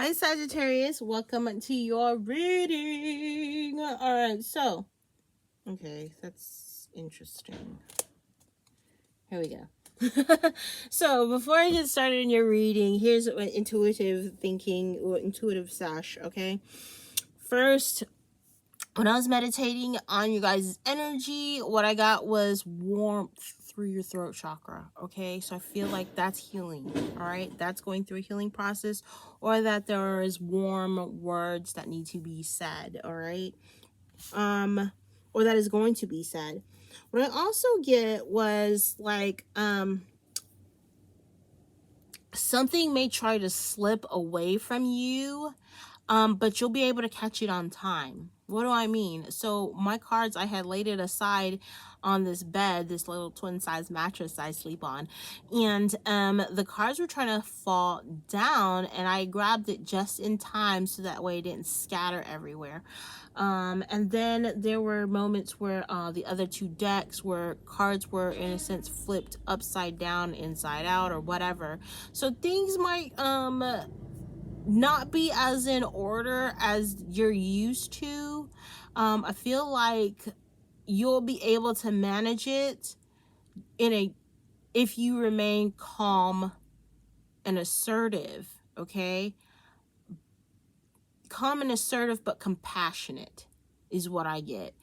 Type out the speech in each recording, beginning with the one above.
Hi Sagittarius, welcome to your reading. Alright, so, okay, that's interesting. Here we go. So, before I get started in your reading, here's what intuitive thinking, or intuitive sash, okay? First, when I was meditating on you guys' energy, what I got was warmth through your throat chakra, okay? So I feel like that's healing, all right? That's going through a healing process, or that there is warm words that need to be said, all right? Or that is going to be said. What I also get was like, something may try to slip away from you, but you'll be able to catch it on time. What do I mean? So my cards, I had laid it aside on this bed, this little twin size mattress I sleep on, and the cards were trying to fall down, and I grabbed it just in time so that way it didn't scatter everywhere. And then there were moments where the other two decks where cards were in a sense flipped upside down, inside out, or whatever. So things might not be as in order as you're used to. I feel like you'll be able to manage it if you remain calm and assertive, okay? Calm and assertive, but compassionate is what I get.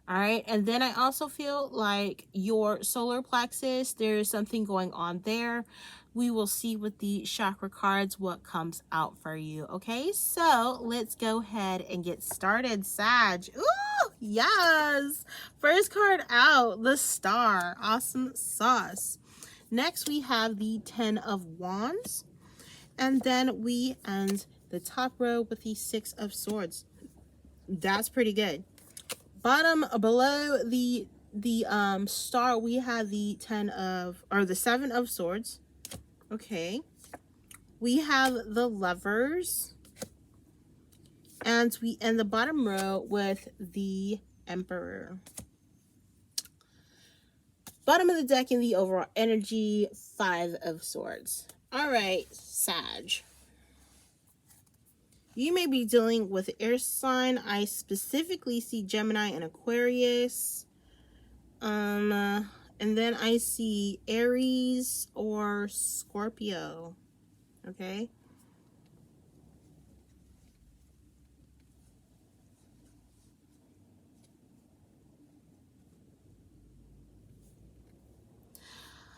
All right. And then I also feel like your solar plexus, there is something going on there. We will see with the chakra cards what comes out for you. Okay, so let's go ahead and get started, Sag. Ooh, yes. First card out, the Star. Awesome sauce. Next, we have the 10 of Wands. And then we end the top row with the 6 of Swords. That's pretty good. Bottom below the star, we have the 7 of Swords. Okay. We have the Lovers. And we end the bottom row with the Emperor. Bottom of the deck in the overall energy, 5 of Swords. All right, Sag. You may be dealing with air sign. I specifically see Gemini and Aquarius. And then I see Aries or Scorpio. Okay.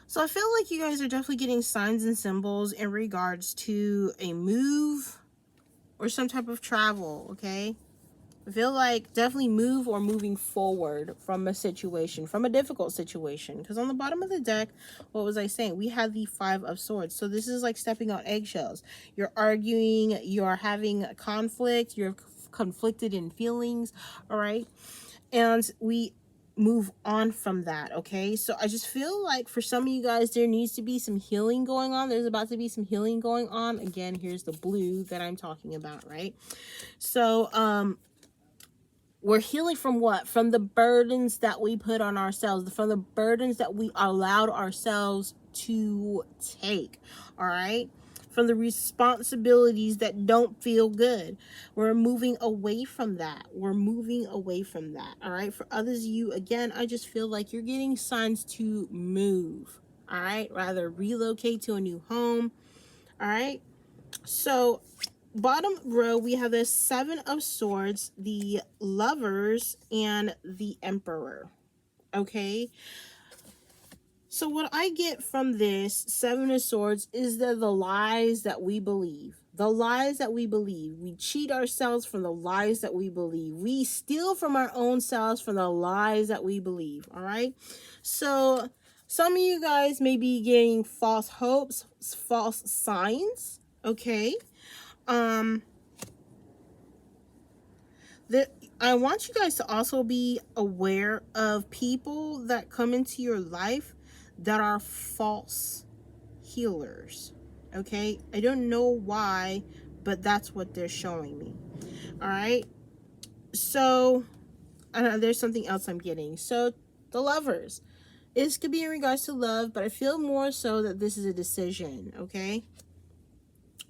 So I feel like you guys are definitely getting signs and symbols in regards to a move or some type of travel, okay? I feel like definitely move or moving forward from a situation, from a difficult situation. Because on the bottom of the deck, what was I saying? We have the 5 of Swords. So this is like stepping on eggshells. You're arguing, you're having a conflict, you're conflicted in feelings, all right? And we move on from that, okay? So I just feel like for some of you guys, there needs to be some healing going on. There's about to be some healing going on. Again, here's the blue that I'm talking about, right? So, we're healing from what? From the burdens that we put on ourselves, from the burdens that we allowed ourselves to take, all right? From the responsibilities that don't feel good. We're moving away from that. We're moving away from that, all right? For others of you, again, I just feel like you're getting signs to move, all right? Rather relocate to a new home, all right? So bottom row, we have the 7 of Swords, the Lovers, and the Emperor. Okay. So what I get from this 7 of Swords is that the lies that we believe. The lies that we believe. We cheat ourselves from the lies that we believe. We steal from our own selves from the lies that we believe. All right. So some of you guys may be getting false hopes, false signs. Okay. I want you guys to also be aware of people that come into your life that are false healers. Okay, I don't know why, but that's what they're showing me. All right, so there's something else I'm getting. So the Lovers, this could be in regards to love, but I feel more so that this is a decision. Okay,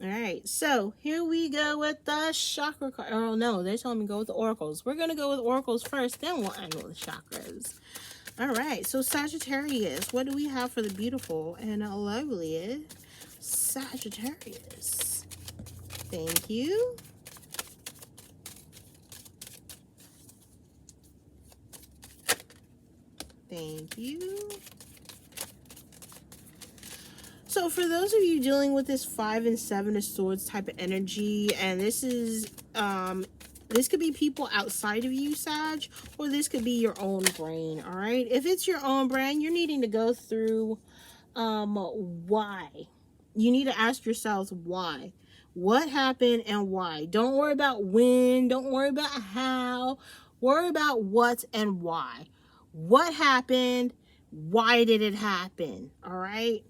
All right, so here we go with the chakra card. Oh no, they're telling me go with the oracles. We're gonna go with oracles first, then we'll end with the chakras. All right, so Sagittarius, what do we have for the beautiful and lovely Sagittarius? Thank you. Thank you. So for those of you dealing with this 5 and 7 of swords type of energy, and this is this could be people outside of you, Sag, or this could be your own brain. All right, if it's your own brain, you're needing to go through why. You need to ask yourselves why. What happened and why. Don't worry about when, don't worry about how. Worry about what and why. What happened? Why did it happen? All right?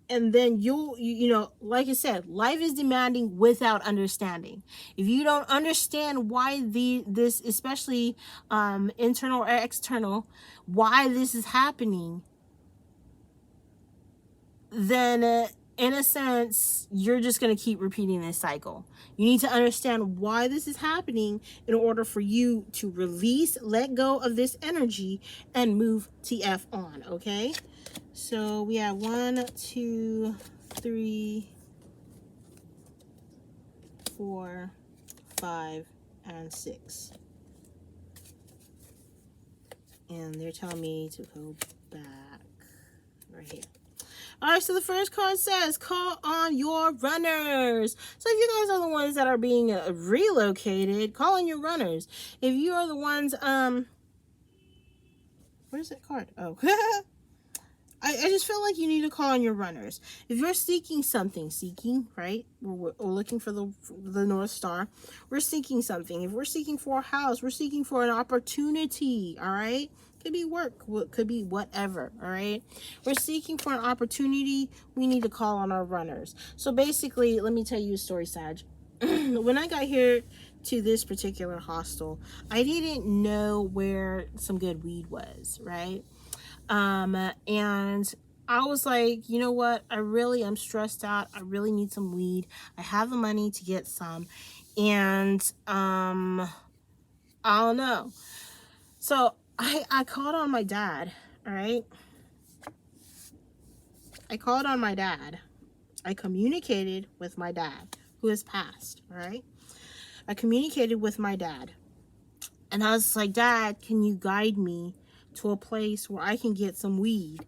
And then you know, like I said, life is demanding without understanding. If you don't understand why this, especially internal or external, why this is happening, then in a sense, you're just going to keep repeating this cycle. You need to understand why this is happening in order for you to release, let go of this energy, and move TF on, okay? So we have 1, 2, 3, 4, 5, and 6. And they're telling me to go back right here. All right, so the first card says, call on your runners. So if you guys are the ones that are being relocated, call on your runners. If you are the ones, where's that card? Oh, I just feel like you need to call on your runners. If you're seeking something, right? We're looking for the North Star. We're seeking something. If we're seeking for a house, we're seeking for an opportunity, all right? Could be work, could be whatever, all right? We're seeking for an opportunity. We need to call on our runners. So basically, let me tell you a story, Sag. When I got here to this particular hostel, I didn't know where some good weed was, right? And I was like, you know what? I'm stressed out. I really need some weed. I have the money to get some. And, I don't know. So I called on my dad. All right. I called on my dad. I communicated with my dad, who has passed. All right. I communicated with my dad. And I was like, Dad, can you guide me to a place where I can get some weed?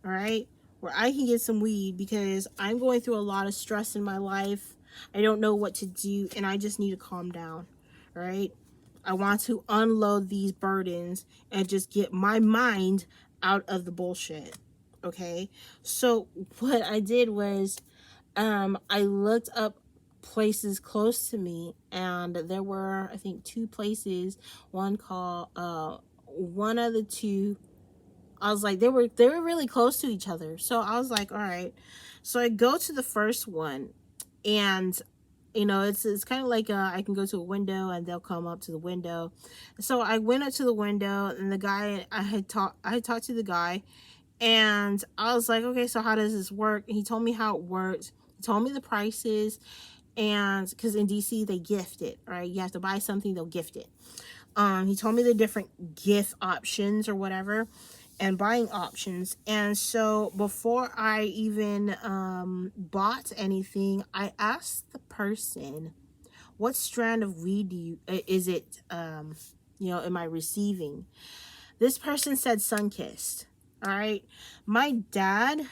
All right, where I can get some weed, because I'm going through a lot of stress in my life. I don't know what to do, and I just need to calm down. All right, I want to unload these burdens and just get my mind out of the bullshit. Okay, so what I did was I looked up places close to me, and there were, I think, 2 places. One called one of the 2, I was like, they were really close to each other. So I was like, all right. So I go to the first one, and you know, it's kind of like I can go to a window and they'll come up to the window. So I went up to the window, and the guy, I had talked to the guy, and I was like, okay, so how does this work? And he told me how it works. He told me the prices, and because in DC they gift it, right? You have to buy something, they'll gift it. He told me the different gift options or whatever, and buying options. And so before I even bought anything, I asked the person, what strand of weed is it, you know, am I receiving? This person said Sunkissed. All right. My dad,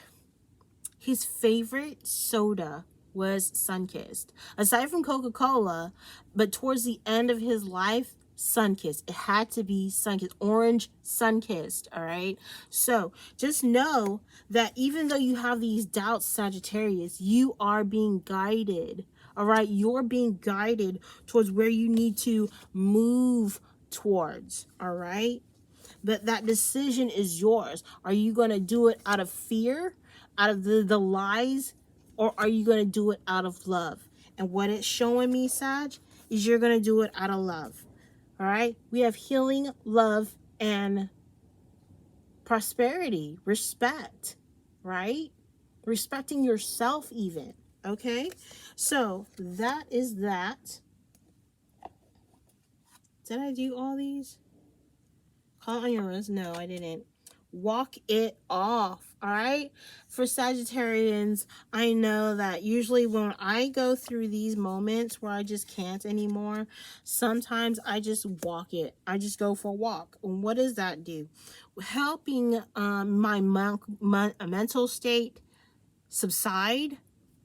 his favorite soda was Sunkissed. Aside from Coca-Cola, but towards the end of his life, Sunkissed. It had to be Sunkissed. Orange Sunkissed, all right? So just know that even though you have these doubts, Sagittarius, you are being guided, all right? You're being guided towards where you need to move towards, all right? But that decision is yours. Are you going to do it out of fear, out of the lies, or are you going to do it out of love? And what it's showing me, Sag, is you're going to do it out of love. All right? We have healing, love, and prosperity, respect, right? Respecting yourself even, Okay, so that is that. Did I do all these? Call on your rose? No, I didn't. Walk it off. All right. For Sagittarians, I know that usually when I go through these moments where I just can't anymore, sometimes I just walk it. I just go for a walk. And what does that do? Helping my mental state subside,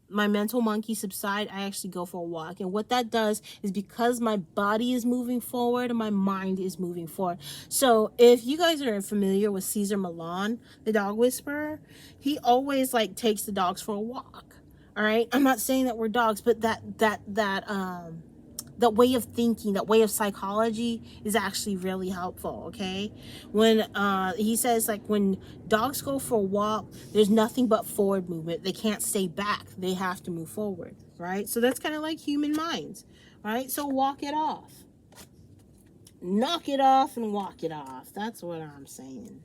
my mental monkey subside, I actually go for a walk. And what that does is, because my body is moving forward and my mind is moving forward. So if you guys are familiar with Caesar Milan, the dog whisperer, he always like takes the dogs for a walk. All right. I'm not saying that we're dogs, but that way of thinking, that way of psychology is actually really helpful. Okay, when he says, like, when dogs go for a walk, there's nothing but forward movement. They can't stay back, they have to move forward, right? So that's kind of like human minds, right? So walk it off, knock it off and walk it off. That's what I'm saying.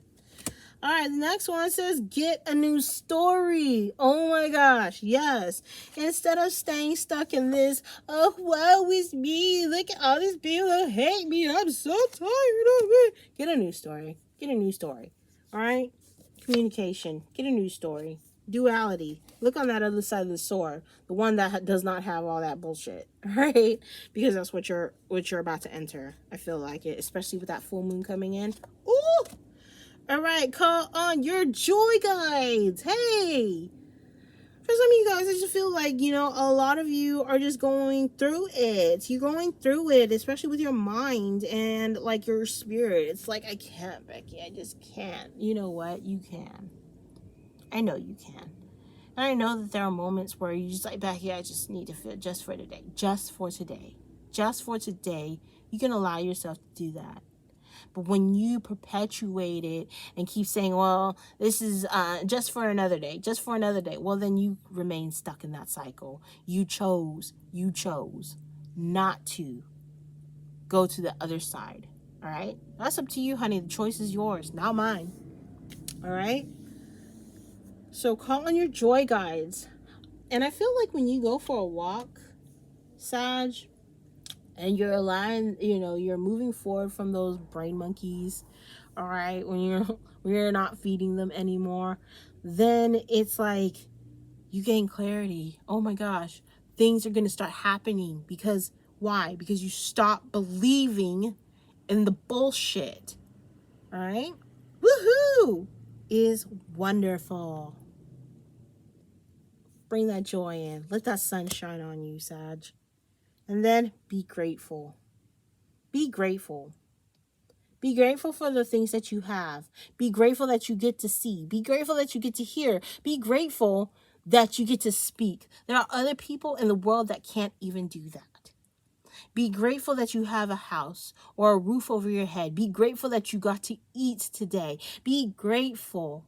All right, the next one says, get a new story. Oh my gosh, yes. Instead of staying stuck in this, oh, woe is me. Look at all these people that hate me. I'm so tired of it. Get a new story. Get a new story. All right? Communication. Get a new story. Duality. Look on that other side of the sword. The one that does not have all that bullshit. Right? Because that's what you're about to enter. I feel like it, especially with that full moon coming in. Ooh! All right, call on your joy guides. Hey, for some of you guys, I just feel like, a lot of you are just going through it. You're going through it, especially with your mind and like your spirit. It's like, I can't, Becky. I just can't. You know what? You can. I know you can. And I know that there are moments where you just like, Becky, I just need to feel just for today. Just for today. Just for today. You can allow yourself to do that. But when you perpetuate it and keep saying, well, this is just for another day, just for another day, well, then you remain stuck in that cycle. You chose not to go to the other side. All right? That's up to you, honey. The choice is yours, not mine. All right? So call on your joy guides. And I feel like when you go for a walk, Sag, and you're aligned, you're moving forward from those brain monkeys, all right, when you're not feeding them anymore, then it's like you gain clarity. Oh my gosh, things are going to start happening. Because why? Because you stop believing in the bullshit. All right, woohoo is wonderful. Bring that joy in. Let that sun shine on you, Sag. And then be grateful. Be grateful. Be grateful for the things that you have. Be grateful that you get to see. Be grateful that you get to hear. Be grateful that you get to speak. There are other people in the world that can't even do that. Be grateful that you have a house or a roof over your head. Be grateful that you got to eat today. Be grateful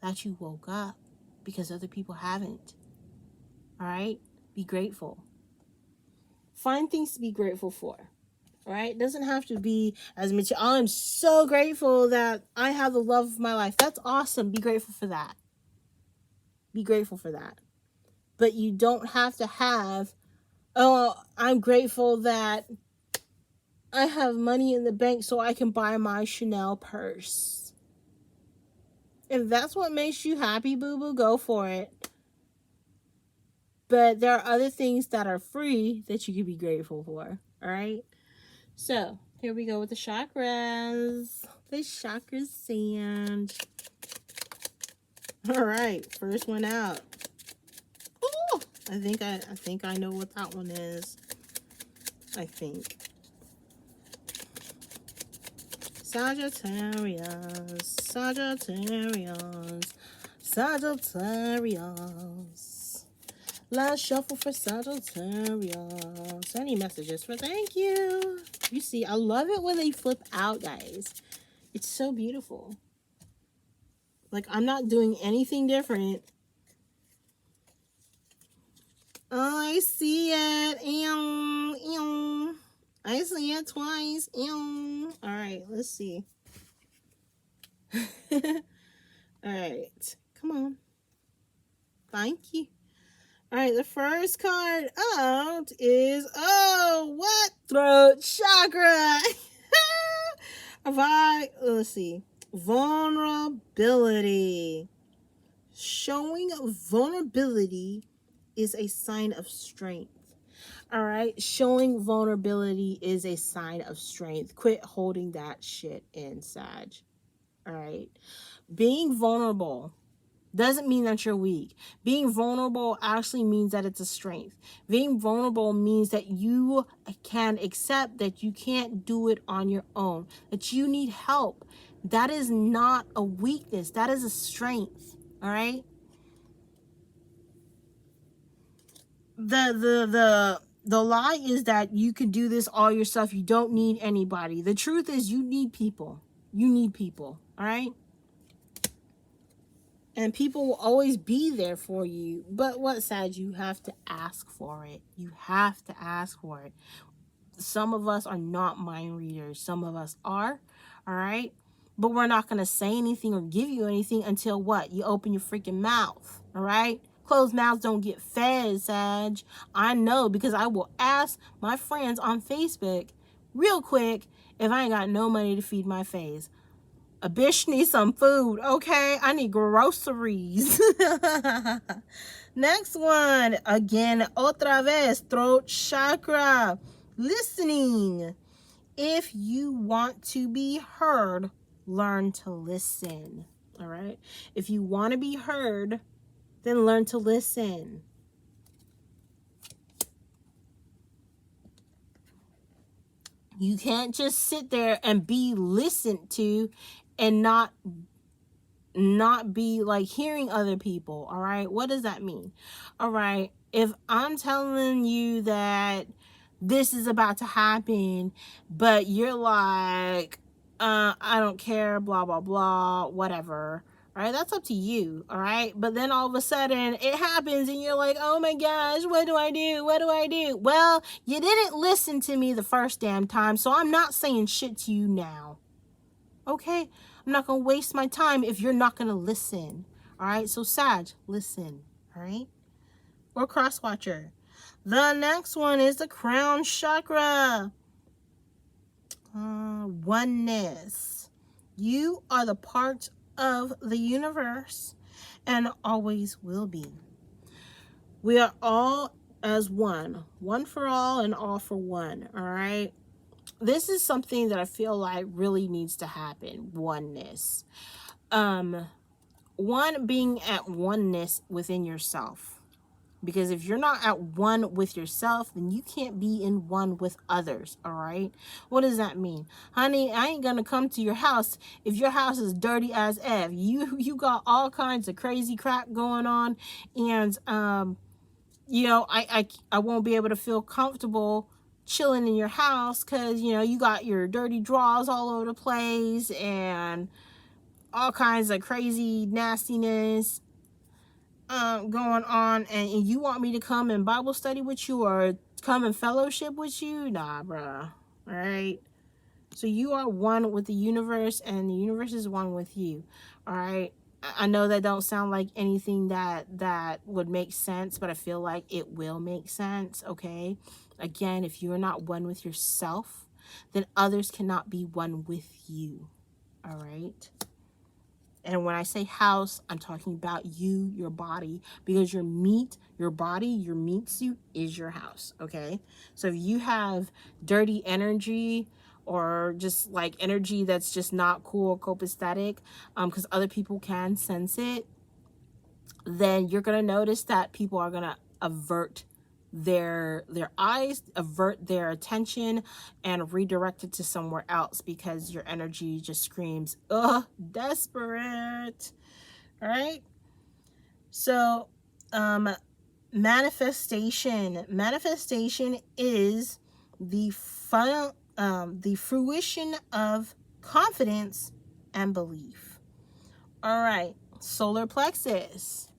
that you woke up, because other people haven't. All right? Be grateful. Find things to be grateful for. All right? It doesn't have to be as much. I'm so grateful that I have the love of my life. That's awesome. Be grateful for that. Be grateful for that. But you don't have to have, oh, I'm grateful that I have money in the bank so I can buy my Chanel purse. If that's what makes you happy, boo-boo, go for it. But there are other things that are free that you can be grateful for. All right? So, here we go with the chakras. The chakras sand. All right, first one out. Oh, I think I know what that one is. I think. Sagittarius, Sagittarius, Sagittarius. Last shuffle for Sagittarius. Any messages for thank you? You see, I love it when they flip out, guys. It's so beautiful. Like, I'm not doing anything different. Oh, I see it. Ew, ew. I see it twice. Ew. All right, let's see. All right. Come on. Thank you. All right, the first card out is, oh, what? Throat chakra. Let's see. Vulnerability. Showing vulnerability is a sign of strength. All right, showing vulnerability is a sign of strength. Quit holding that shit in, Sag. All right, being vulnerable doesn't mean that you're weak. Being vulnerable actually means that it's a strength. Being vulnerable means that you can accept that you can't do it on your own, that you need help. That is not a weakness. That is a strength. All right. The lie is that you can do this all yourself. You don't need anybody. The truth is you need people. You need people. All right. And people will always be there for you. But what, Sag? You have to ask for it. You have to ask for it. Some of us are not mind readers. Some of us are. All right. But we're not going to say anything or give you anything until what? You open your freaking mouth. All right. Closed mouths don't get fed, Sag. I know, because I will ask my friends on Facebook real quick if I ain't got no money to feed my face. A bitch needs some food, okay? I need groceries. Next one. Again, otra vez, throat chakra. Listening. If you want to be heard, learn to listen. All right? If you want to be heard, then learn to listen. You can't just sit there and be listened to and not be like hearing other people. All right, what does that mean? All right, if I'm telling you that this is about to happen, but you're like, I don't care, blah blah blah, whatever. All right, that's up to you. All right, but then all of a sudden it happens and you're like, oh my gosh, what do I do? What do I do? Well, you didn't listen to me the first damn time, so I'm not saying shit to you now. Okay, I'm not gonna waste my time if you're not gonna listen. All right, so Sag, listen. All right, or cross watcher. The next one is the crown chakra. Oneness. You are the part of the universe and always will be. We are all as one for all and all for one. All right. This is something that I feel like really needs to happen. Oneness. One, being at oneness within yourself. Because if you're not at one with yourself, then you can't be in one with others. All right. What does that mean? Honey, I ain't gonna come to your house if your house is dirty as F. You got all kinds of crazy crap going on, and you know, I won't be able to feel comfortable chilling in your house because, you know, you got your dirty drawers all over the place and all kinds of crazy nastiness going on, and you want me to come and Bible study with you or come and fellowship with you? Nah, bruh. All right. So you are one with the universe and the universe is one with you. All right. I know that don't sound like anything that would make sense, but I feel like it will make sense. Okay. Again, if you're not one with yourself, then others cannot be one with you. All right. And when I say house, I'm talking about you, your body, because your body, your meat suit is your house, okay? So if you have dirty energy or just like energy that's just not cool or copacetic, because other people can sense it, then you're going to notice that people are going to avert their eyes, avert their attention, and redirect it to somewhere else because your energy just screams, ugh, desperate. All right. So manifestation is the fruition of confidence and belief. All right, solar plexus.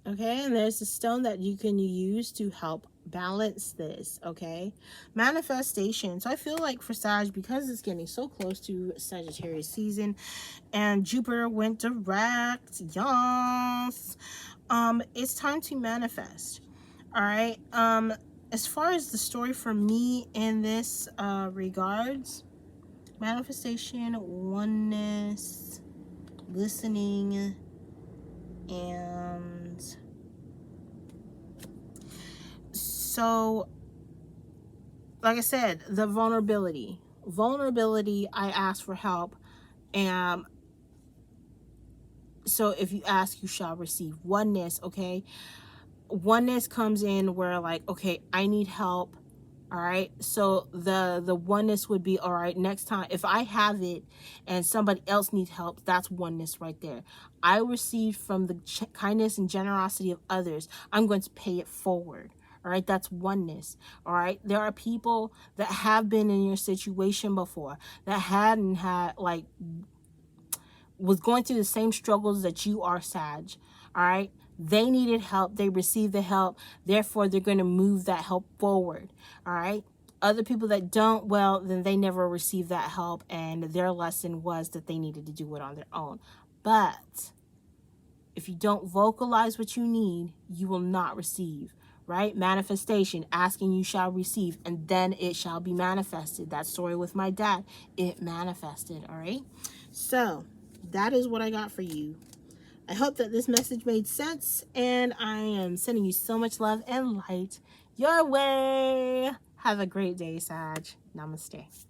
Okay, and there's a stone that you can use to help balance this, okay? Manifestation. So I feel like for Sag, because it's getting so close to Sagittarius season and Jupiter went direct, yes. It's time to manifest. All right. As far as the story for me in this regards, manifestation, oneness, listening, and so, like I said, the vulnerability. I asked for help, and so if you ask, you shall receive. Oneness, okay? Oneness comes in where, like, okay, I need help. All right, so the oneness would be, all right, next time if I have it and somebody else needs help, that's oneness right there. I received from the kindness and generosity of others, I'm going to pay it forward. All right, that's oneness. All right, there are people that have been in your situation before, that hadn't had, like, was going through the same struggles that you are, Sag. All right, they needed help, they received the help, therefore they're going to move that help forward. All right, other people that don't, well, then they never received that help, and their lesson was that they needed to do it on their own. But if you don't vocalize what you need, you will not receive. Right? Manifestation, asking, you shall receive, and then it shall be manifested. That story with my dad, it manifested. All right, so that is what I got for you. I hope that this message made sense, and I am sending you so much love and light your way. Have a great day, Sag. Namaste.